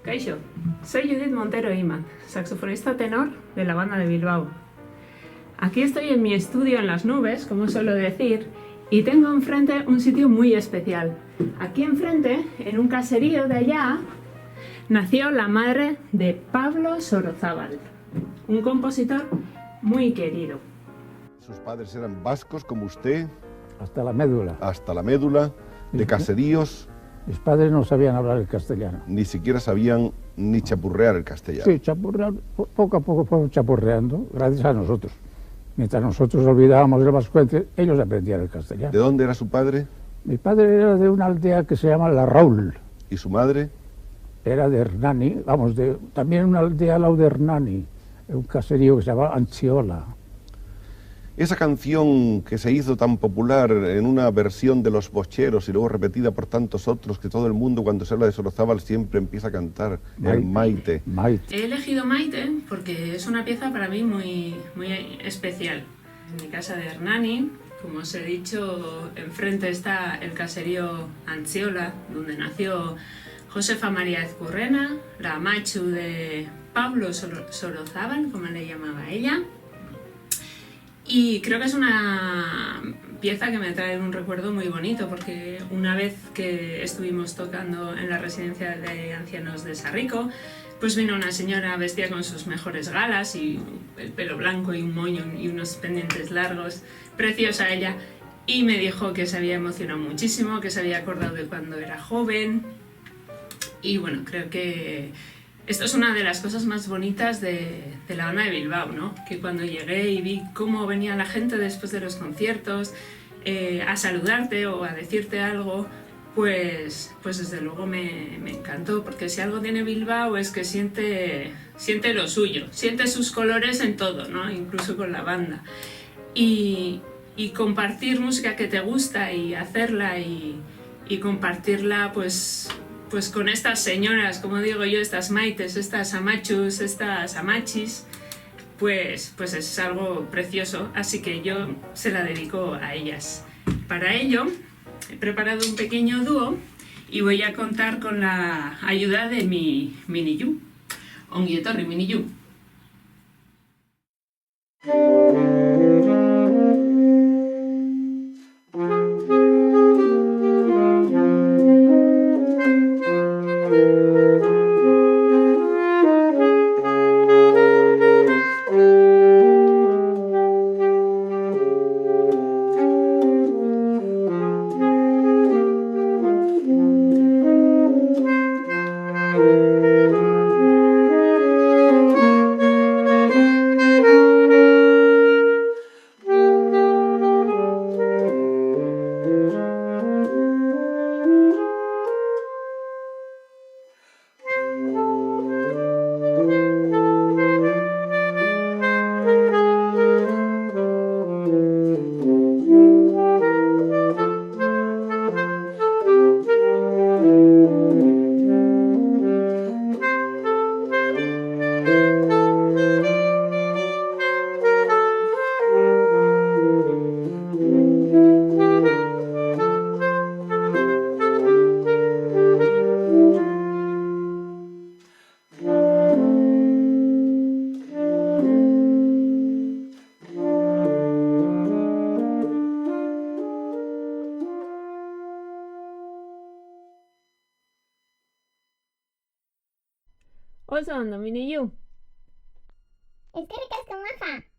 Kaixo, soy Judith Montero Imaz, saxofonista tenor de la banda de Bilbao. Aquí estoy en mi estudio en las nubes, como suelo decir, y tengo enfrente un sitio muy especial. Aquí enfrente, en un caserío de allá, nació la madre de Pablo Sorozábal, un compositor muy querido. Sus padres eran vascos como usted. Hasta la médula. Hasta la médula, de caseríos. Mis padres no sabían hablar el castellano. Ni siquiera sabían ni chapurrear el castellano. Sí, chapurrear, poco a poco fueron chapurreando, gracias a nosotros. Mientras nosotros olvidábamos el vascuence, ellos aprendían el castellano. ¿De dónde era su padre? Mi padre era de una aldea que se llama La Raúl. ¿Y su madre? Era de Hernani, vamos, también una aldea al lado de Hernani, un caserío que se llamaba Anchiola. Esa canción que se hizo tan popular en una versión de Los Bocheros y luego repetida por tantos otros, que todo el mundo cuando se habla de Sorozábal siempre empieza a cantar, el Maite. Maite. He elegido Maite porque es una pieza para mí muy especial. En mi casa de Hernani, como os he dicho, enfrente está el caserío Anchiola, donde nació Josefa María Ezcurrena, la machu de Pablo Sorozábal, como le llamaba ella. Y creo que es una pieza que me trae un recuerdo muy bonito, porque una vez que estuvimos tocando en la residencia de ancianos de Sarrico, pues vino una señora vestida con sus mejores galas y el pelo blanco y un moño y unos pendientes largos, preciosa ella, y me dijo que se había emocionado muchísimo, que se había acordado de cuando era joven. Y bueno, creo que esto es una de las cosas más bonitas de la banda de Bilbao, ¿no? Que cuando llegué y vi cómo venía la gente después de los conciertos a saludarte o a decirte algo, pues desde luego me encantó, porque si algo tiene Bilbao es que siente lo suyo, siente sus colores en todo, ¿no? Incluso con la banda. Y compartir música que te gusta y hacerla y compartirla, pues con estas señoras, como digo yo, estas maites, estas amachus, estas amachis, pues es algo precioso, así que yo se la dedico a ellas. Para ello he preparado un pequeño dúo y voy a contar con la ayuda de mi Miniyu, Ongi etorri Miniyu. Oso ondo, Miniyu. Eskerrik asko, maja.